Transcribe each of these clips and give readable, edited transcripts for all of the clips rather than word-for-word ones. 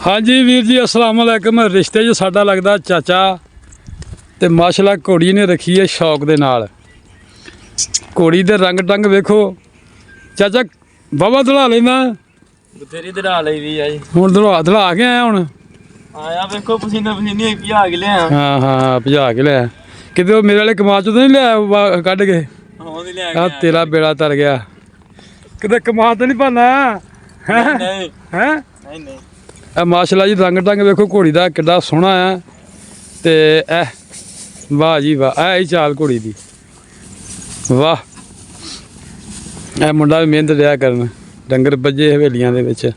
हाँ जी वीर जी अस्सलाम वालेकुम। रिश्ते च साडा लगदा चाचा ते माशाल्लाह घोड़ी ने रखी है शौक दे नाल। घोड़ी दे रंग टंग वेखो चाचा बाबा धड़ा लेना बथेरी धड़ा ਲਈ ਵੀ ਆ ਜੀ हुण धड़ा के आया हुण ਆਇਆ ਵੇਖੋ ਪਸੀਨਾ ਪਸੀਨੀ ਹੋਈ ਭਜਾ ਕੇ ਲਿਆ हाँ हाँ भजा के लिया किते मेरे वाले कमाल चों तो नहीं लिया कढ के ਆਉਂਦੀ ਲਿਆ आ तेरा बेड़ा तर गया किते कमाल तो नहीं पाना ਨਹੀਂ हैं ਨਹੀਂ ਨਹੀਂ ਇਹ ਮਾਸ਼ਾਅੱਲਾ ਜੀ ਰੰਗ ਟੰਗ ਵੇਖੋ ਘੋੜੀ ਦਾ ਕਿੱਡਾ ਸੋਹਣਾ ਆ ਤੇ ਇਹ ਵਾਹ ਜੀ ਵਾਹ ਇਹ ਹੀ ਚਾਲ ਘੋੜੀ ਦੀ ਵਾਹ ਇਹ ਮੁੰਡਾ ਵੀ ਮਿਹਨਤ ਰਿਹਾ ਕਰਨ ਡੰਗਰ ਬੱਜੇ ਹਵੇਲੀਆਂ ਦੇ ਵਿੱਚ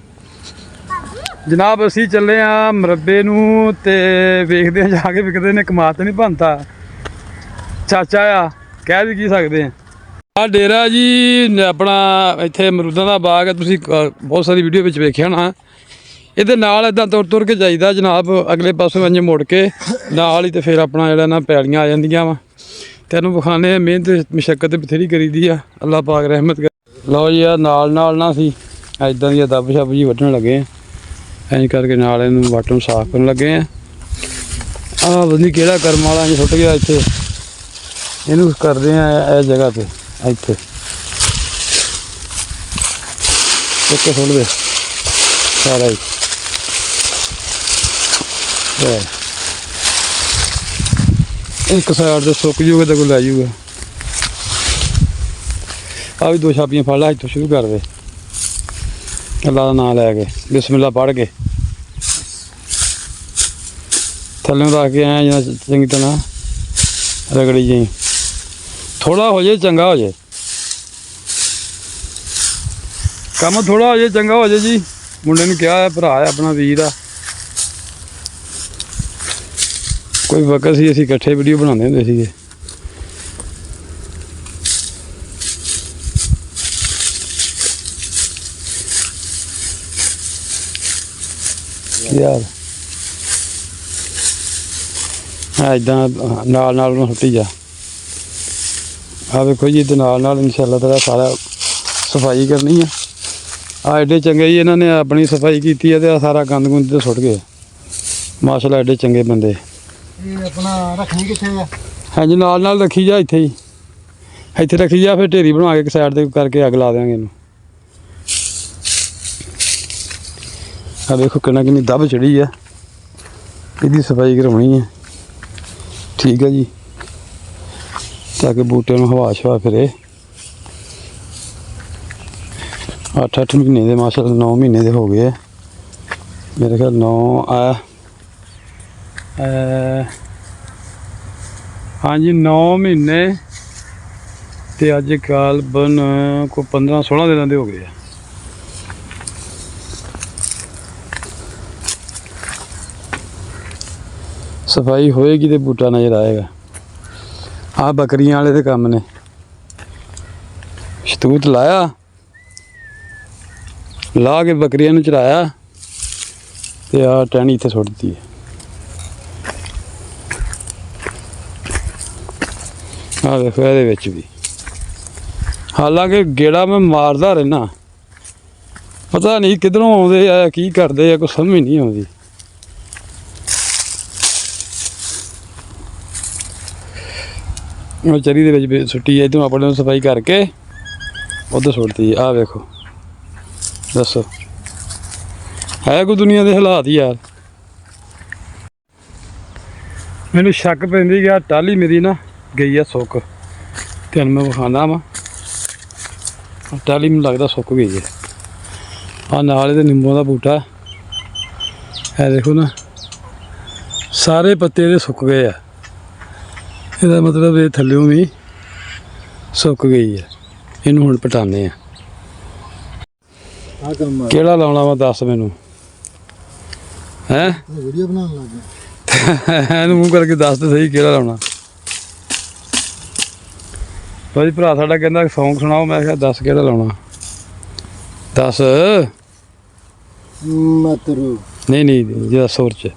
ਜਨਾਬ ਅਸੀਂ ਚੱਲੇ ਆ ਮਰੱਬੇ ਨੂੰ ਤੇ ਵੇਖਦੇ ਆ ਜਾ ਕੇ ਵਿਕਦੇ ਨੇ ਕਮਾਤ ਨਹੀਂ ਬਣਦਾ ਚਾਚਾ ਆ ਕਹਿ ਵੀ ਕੀ ਸਕਦੇ ਆ ਆ ਡੇਰਾ ਜੀ ਆਪਣਾ ਇੱਥੇ ਅਮਰੂਦਾਂ ਦਾ ਬਾਗ ਹੈ ਤੁਸੀਂ ਬਹੁਤ ਸਾਰੀ ਵੀਡੀਓ ਵਿੱਚ ਵੇਖਿਆ ਹੋਣਾ ਇਹਦੇ ਨਾਲ ਇਦਾਂ ਤੁਰ ਕੇ ਜਾਈਦਾ ਜਨਾਬ ਅਗਲੇ ਪਾਸੋਂ ਇੰਜ ਮੁੜ ਕੇ ਨਾਲ ਹੀ ਤੇ ਫਿਰ ਆਪਣਾ ਜਿਹੜਾ ਨਾ ਪੈਲੀਆਂ ਆ ਜਾਂਦੀਆਂ ਵਾ ਤੈਨੂੰ ਵਿਖਾਣੇ ਮਿਹਨਤ ਮਸ਼ੱਕਤ ਬਥੇਰੀ ਕਰੀਦੀ ਆ ਅੱਲਾਹ ਪਾਕ ਰਹਿਮਤ ਕਰ ਲਓ ਜੀ ਆ ਨਾਲ ਨਾ ਸੀ ਇਦਾਂ ਦੀ ਦੱਬ ਛੱਬ ਜੀ ਵੱਢਣ ਲੱਗੇ ਐਂ ਕਰਕੇ ਨਾਲ ਇਹਨੂੰ ਵੱਟ ਨੂੰ ਸਾਫ਼ ਕਰਨ ਲੱਗੇ ਆ ਆਹ ਬੰਦੀ ਕਿਹੜਾ ਕਰਮ ਵਾਲਾ ਇੰਜ ਸੁੱਟ ਗਿਆ ਇੱਥੇ ਇਹਨੂੰ ਕਰਦੇ ਆ ਇਹ ਜਗ੍ਹਾ ਤੇ ਇੱਥੇ ਇੱਕ ਸੁੱਟ ਦੇ ਸਾਰਾ ਹੀ ਇੱਕ ਸਾਈਡ ਤੇ ਸੁੱਕ ਜੂਗਾ ਤਾਂ ਕੋਈ ਲੈ ਜੂਗਾ ਆ ਵੀ ਦੋ ਛਾਪੀਆਂ ਫੜ ਲਾ ਇੱਥੋਂ ਸ਼ੁਰੂ ਕਰ ਦੇ ਅੱਲਾ ਦਾ ਨਾਮ ਲੈ ਕੇ ਬਿਸਮਿਲ੍ਲਾ ਪੜ੍ਹ ਕੇ ਥੱਲੇ ਰੱਖ ਕੇ ਐਂ ਜਾਂ ਚੰਗੀ ਤਰ੍ਹਾਂ ਰਗੜੀ ਜਾਈ ਥੋੜਾ ਹੋ ਜੇ ਚੰਗਾ ਹੋ ਜੇ ਕੰਮ ਥੋੜਾ ਹੋ ਜੇ ਚੰਗਾ ਹੋ ਜੇ ਜੀ ਮੁੰਡੇ ਨੂੰ ਕਿਹਾ ਹੈ ਭਰਾ ਹੈ ਆਪਣਾ ਵੀਰ ਆ ਕੋਈ ਵਕਤ ਸੀ ਅਸੀਂ ਇਕੱਠੇ ਵੀਡੀਓ ਬਣਾਉਂਦੇ ਹੁੰਦੇ ਸੀਗੇ ਯਾਰ ਹਾਂ ਇੱਦਾਂ ਨਾਲ ਉਹਨੂੰ ਸੁੱਟੀ ਜਾ ਆ ਵੇਖੋ ਜੀ ਇਹਦੇ ਨਾਲ ਇਨਸ਼ਾਅੱਲਾ ਤਾਲਾ ਸਾਰਾ ਸਫਾਈ ਕਰਨੀ ਆ ਆ ਐਡੇ ਚੰਗੇ ਜੀ ਇਹਨਾਂ ਨੇ ਆਪਣੀ ਸਫਾਈ ਕੀਤੀ ਹੈ ਤੇ ਆ ਸਾਰਾ ਗੰਦ ਗੁੰਦ ਤੇ ਸੁੱਟ ਗਏ ਮਾਸ਼ਾਅੱਲਾ ਐਡੇ ਚੰਗੇ ਬੰਦੇ ਇਹ ਆਪਣਾ ਰੱਖਣੀ ਕਿੱਥੇ ਆ ਹਾਂਜੀ ਨਾਲ ਰੱਖੀ ਜਾ ਇੱਥੇ ਹੀ ਇੱਥੇ ਰੱਖੀ ਜਾ ਫਿਰ ਢੇਰੀ ਬਣਾ ਕੇ ਇੱਕ ਸਾਈਡ ਤੇ ਕਰਕੇ ਅੱਗ ਲਾ ਦਿਆਂਗੇ ਇਹਨੂੰ ਆ ਵੇਖੋ ਕਿੰਨੀ ਦੱਬ ਚੜੀ ਆ ਇਹਦੀ ਸਫਾਈ ਕਰਵਾਉਣੀ ਹੈ ਠੀਕ ਹੈ ਜੀ ਤਾਂ ਕਿ ਬੂਟੇ ਨੂੰ ਹਵਾ ਸ਼ਵਾ ਫਿਰੇ 8 ਮਹੀਨੇ ਦੇ ਮਾਸ਼ਾਅੱਲਾ 9 ਮਹੀਨੇ ਦੇ ਹੋ ਗਏ ਆ ਮੇਰੇ ਖਿਆਲ 9 ਆ ਹਾਂਜੀ 9 ਮਹੀਨੇ ਤੇ ਅੱਜ ਕੱਲ ਬਨ ਕੋ 15-16 ਦਿਨਾਂ ਦੇ ਹੋ ਗਏ ਆ ਸਫਾਈ ਹੋਏਗੀ ਤੇ ਬੂਟਾ ਨਜ਼ਰ ਆਏਗਾ ਆ ਬੱਕਰੀਆਂ ਵਾਲੇ ਦੇ ਕੰਮ ਨੇ ਸ਼ਤੂਤ ਲਾਇਆ ਲਾ ਕੇ ਬੱਕਰੀਆਂ ਨੂੰ ਚਰਾਇਆ ਤੇ ਆ ਟਹਿਣੀ ਇੱਥੇ ਸੁੱਟ ਦਿੱਤੀ ਆ ਦੇਖੋ ਇਹਦੇ ਵਿੱਚ ਵੀ ਹਾਲਾਂਕਿ ਗੇੜਾ ਮੈਂ ਮਾਰਦਾ ਰਹਿਣਾ ਪਤਾ ਨਹੀਂ ਕਿੱਧਰੋਂ ਆਉਂਦੇ ਆ ਕੀ ਕਰਦੇ ਆ ਕੋਈ ਸਮਝ ਨਹੀਂ ਆਉਂਦੀ ਉਹ ਚਰੀ ਦੇ ਵਿੱਚ ਸੁੱਟੀ ਇੱਥੋਂ ਆਪਣੇ ਨੂੰ ਸਫਾਈ ਕਰਕੇ ਉੱਧਰ ਸੁੱਟਤੀ ਆ ਵੇਖੋ ਦੱਸੋ ਹੈ ਕੋਈ ਦੁਨੀਆ ਦੇ ਹਾਲਾਤ ਯਾਰ ਮੈਨੂੰ ਸ਼ੱਕ ਪੈਂਦੀ ਗਿਆ ਟਾਹਲੀ ਮੇਰੀ ਨਾ ਗਈ ਆ ਸੁੱਕ ਤੇ ਹੁਣ ਮੈਂ ਵਿਖਾਉਂਦਾ ਵਾ ਟਾਹਲੀ ਮੈਨੂੰ ਲੱਗਦਾ ਸੁੱਕ ਗਈ ਹੈ ਆ ਨਾਲ ਇਹਦੇ ਨਿੰਬੂਆਂ ਦਾ ਬੂਟਾ ਹੈ ਦੇਖੋ ਨਾ ਸਾਰੇ ਪੱਤੇ ਇਹਦੇ ਸੁੱਕ ਗਏ ਆ ਇਹਦਾ ਮਤਲਬ ਇਹ ਥੱਲਿਓਂ ਵੀ ਸੁੱਕ ਗਈ ਹੈ ਇਹਨੂੰ ਹੁਣ ਪਟਾਉਂਦੇ ਆ ਕਿਹੜਾ ਲਾਉਣਾ ਵਾ ਦੱਸ ਮੈਨੂੰ ਹੈਂ ਵੀਡੀਓ ਬਣਾਉਣ ਲੱਗ ਗਿਆ ਇਹਨੂੰ ਮੂੰਹ ਕਰਕੇ ਦੱਸ ਤੇ ਸਹੀ ਕਿਹੜਾ ਲਾਉਣਾ ਭਾਜੀ ਭਰਾ ਸਾਡਾ ਕਹਿੰਦਾ ਸੌਂਗ ਸੁਣਾਓ ਮੈਂ ਕਿਹਾ ਦੱਸ ਕਿਹੜਾ ਲਾਉਣਾ ਦੱਸ ਮਤਰੂ ਨਹੀਂ ਜਿਹੜਾ ਸੁਰ ਚ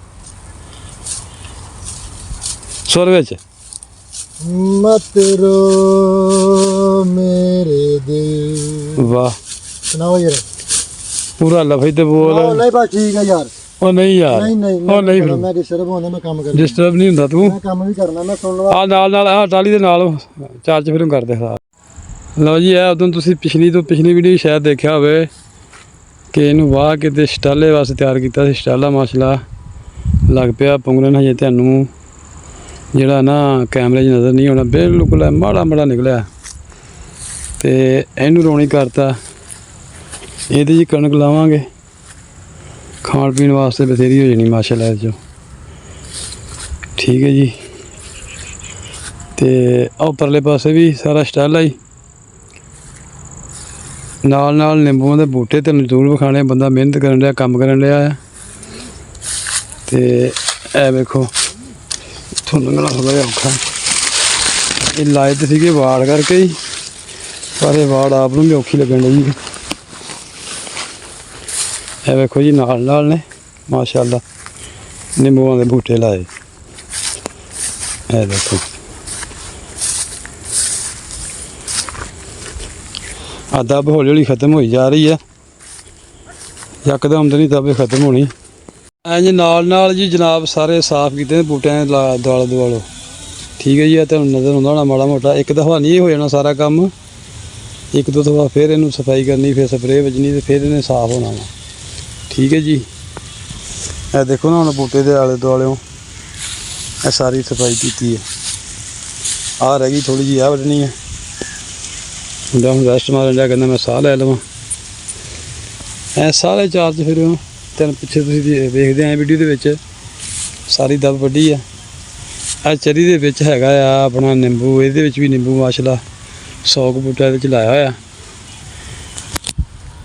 ਸੁਰ ਵਿੱਚ ਮਤਰੂ ਮੇਰੇ ਦਿਲ ਵਾਹ ਸੁਣਾਓ ਯਾਰ ਪੂਰਾ ਲਫ਼ਜ਼ ਤੇ ਬੋਲ ਨਹੀਂ ਬਸ ਠੀਕ ਹੈ ਯਾਰ ਉਹ ਨਹੀਂ ਯਾਰ ਨਹੀਂ ਨਹੀਂ ਉਹ ਨਹੀਂ ਫਿਰ ਮੈਂ ਡਿਸਟਰਬ ਹੁੰਦਾ ਮੈਂ ਕੰਮ ਕਰਦਾ ਡਿਸਟਰਬ ਨਹੀਂ ਹੁੰਦਾ ਤੂੰ ਮੈਂ ਕੰਮ ਵੀ ਕਰਨਾ ਮੈਂ ਸੁਣ ਲਵਾ ਆ ਨਾਲ ਆ ਟਾਲੀ ਦੇ ਨਾਲ ਚਾਰਜ ਫਿਰ ਕਰਦੇ ਖਰਾਬ ਲਓ ਜੀ ਇਹ ਉਦੋਂ ਤੁਸੀਂ ਪਿਛਲੀ ਵੀਡੀਓ ਸ਼ਾਇਦ ਦੇਖਿਆ ਹੋਵੇ ਕਿ ਇਹਨੂੰ ਵਾਹ ਕੇ ਤੇ ਸਟਾਲੇ ਵਾਸਤੇ ਤਿਆਰ ਕੀਤਾ ਸੀ। ਸਟਾਲਾ ਮਾਸ਼ਾਅੱਲਾ ਲੱਗ ਪਿਆ ਪੁੰਗਰਨ। ਹਜੇ ਤੁਹਾਨੂੰ ਜਿਹੜਾ ਨਾ ਕੈਮਰੇ 'ਚ ਨਜ਼ਰ ਨਹੀਂ ਆਉਣਾ, ਬਿਲਕੁਲ ਮਾੜਾ ਮਾੜਾ ਨਿਕਲਿਆ ਤੇ ਇਹਨੂੰ ਰੋਣੀ ਕਰਤਾ। ਇਹਦੇ 'ਚ ਕਣਕ ਲਾਵਾਂਗੇ, ਖਾਣ ਪੀਣ ਵਾਸਤੇ ਬਥੇਰੀ ਹੋ ਜਾਣੀ ਮਾਸ਼ਾਅੱਲਾ ਇਹ 'ਚੋਂ। ਠੀਕ ਹੈ ਜੀ। ਤੇ ਉਹ ਪਰਲੇ ਪਾਸੇ ਵੀ ਸਾਰਾ ਸਟਾਲਾ ਹੀ, ਨਾਲ ਨਾਲ ਨਿੰਬੂਆਂ ਦੇ ਬੂਟੇ ਤੇ ਜ਼ਰੂਰ ਵਿਖਾਣੇ। ਬੰਦਾ ਮਿਹਨਤ ਕਰਨ ਡਿਆ, ਕੰਮ ਕਰਨ ਡਿਆ ਆ। ਤੇ ਇਹ ਵੇਖੋ ਇੱਥੋਂ ਲੰਘਣਾ ਥੋੜ੍ਹਾ ਜਿਹਾ ਔਖਾ। ਇਹ ਲਾਏ ਤੇ ਸੀਗੇ ਵਾੜ ਕਰਕੇ ਹੀ, ਪਰ ਇਹ ਵਾੜ ਆਪ ਨੂੰ ਵੀ ਔਖੀ ਲੱਗਣ ਡਈ। ਇਹ ਵੇਖੋ ਜੀ ਨਾਲ ਨਾਲ ਨੇ ਮਾਸ਼ਾਅੱਲਾ ਨਿੰਬੂਆਂ ਦੇ ਬੂਟੇ ਲਾਏ। ਇਹ ਦੇਖੋ ਆ ਦੱਬ ਹੌਲੀ ਹੌਲੀ ਖਤਮ ਹੋਈ ਜਾ ਰਹੀ ਆ, ਯਕਦਮ ਤਾਂ ਨਹੀਂ ਦੱਬ ਖਤਮ ਹੋਣੀ। ਇੰਝ ਨਾਲ ਨਾਲ ਜੀ ਜਨਾਬ ਸਾਰੇ ਸਾਫ਼ ਕੀਤੇ ਨੇ ਬੂਟਿਆਂ ਦੇ ਦੁਆਲੇ ਦੁਆਲੇ। ਠੀਕ ਹੈ ਜੀ। ਆ ਤੁਹਾਨੂੰ ਨਜ਼ਰ ਆਉਂਦਾ ਹੋਣਾ ਮਾੜਾ ਮੋਟਾ। ਇੱਕ ਦਫਾ ਨਹੀਂ ਹੋ ਜਾਣਾ ਸਾਰਾ ਕੰਮ, ਇੱਕ ਦੋ ਦਫਾ ਫਿਰ ਇਹਨੂੰ ਸਫਾਈ ਕਰਨੀ, ਫਿਰ ਸਪਰੇਅ ਵੱਜਣੀ ਤੇ ਫਿਰ ਇਹਨੇ ਸਾਫ਼ ਹੋਣਾ ਵਾ। ਠੀਕ ਹੈ ਜੀ। ਇਹ ਦੇਖੋ ਨਾ ਹੁਣ ਬੂਟੇ ਦੇ ਆਲੇ ਦੁਆਲਿਓਂ ਇਹ ਸਾਰੀ ਸਫਾਈ ਕੀਤੀ ਹੈ। ਆਹ ਰਹਿ ਗਈ ਥੋੜ੍ਹੀ ਜਿਹੀ, ਆਹ ਵੱਢਣੀ ਹੈ। ਮੁੰਡਾ ਹੁਣ ਰੈਸਟ ਮਾਰਨ ਡਿਆ, ਕਹਿੰਦਾ ਮੈਂ ਸਾਹ ਲੈ ਲਵਾਂ। ਐ ਸਾਰੇ ਚਾਰਜ ਫਿਰ ਤੈਨੂੰ ਪਿੱਛੇ ਤੁਸੀਂ ਵੇਖਦੇ ਆਂ ਵੀਡੀਓ ਦੇ ਵਿੱਚ ਸਾਰੀ ਦੱਬ ਵੱਢੀ ਆ। ਆ ਚਰੀ ਦੇ ਵਿੱਚ ਹੈਗਾ ਆ ਆਪਣਾ ਨਿੰਬੂ, ਇਹਦੇ ਵਿੱਚ ਵੀ ਨਿੰਬੂ ਮਾਸ਼ਾਅੱਲਾ 100 ਬੂਟਾ ਇਹਦੇ 'ਚ ਲਾਇਆ ਹੋਇਆ।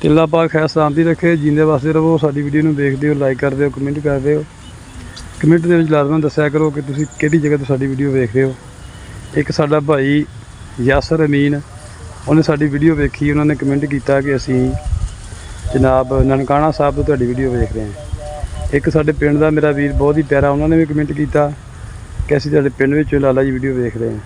ਤਿੱਲਾ ਪਾ ਖੈਰ ਸ਼ਾਂਤੀ ਰੱਖੇ, ਜੀਂਦੇ ਵਾਸਤੇ ਰਹੋ। ਸਾਡੀ ਵੀਡੀਓ ਨੂੰ ਦੇਖਦੇ ਹੋ, ਲਾਈਕ ਕਰਦੇ ਹੋ, ਕਮੈਂਟ ਕਰਦੇ ਹੋ। ਕਮੈਂਟ ਦੇ ਵਿੱਚ ਲਾਜ਼ਮਨ ਦੱਸਿਆ ਕਰੋ ਕਿ ਤੁਸੀਂ ਕਿਹੜੀ ਜਗ੍ਹਾ ਤੋਂ ਸਾਡੀ ਵੀਡੀਓ ਵੇਖ ਰਹੇ ਹੋ। ਇੱਕ ਸਾਡਾ ਭਾਈ ਯਾਸਰ ਅਮੀਨ, ਉਹਨੇ ਸਾਡੀ ਵੀਡੀਓ ਵੇਖੀ, ਉਹਨਾਂ ਨੇ ਕਮੈਂਟ ਕੀਤਾ ਕਿ ਅਸੀਂ ਜਨਾਬ ਨਨਕਾਣਾ ਸਾਹਿਬ ਤੋਂ ਤੁਹਾਡੀ ਵੀਡੀਓ ਵੇਖ ਰਹੇ ਹਾਂ। ਇੱਕ ਸਾਡੇ ਪਿੰਡ ਦਾ ਮੇਰਾ ਵੀਰ ਬਹੁਤ ਹੀ ਪਿਆਰਾ, ਉਹਨਾਂ ਨੇ ਵੀ ਕਮੈਂਟ ਕੀਤਾ ਕਿ ਅਸੀਂ ਤੁਹਾਡੇ ਪਿੰਡ ਵਿੱਚੋਂ ਲਾਲਾ ਜੀ ਵੀਡੀਓ ਵੇਖ ਰਹੇ ਹਾਂ।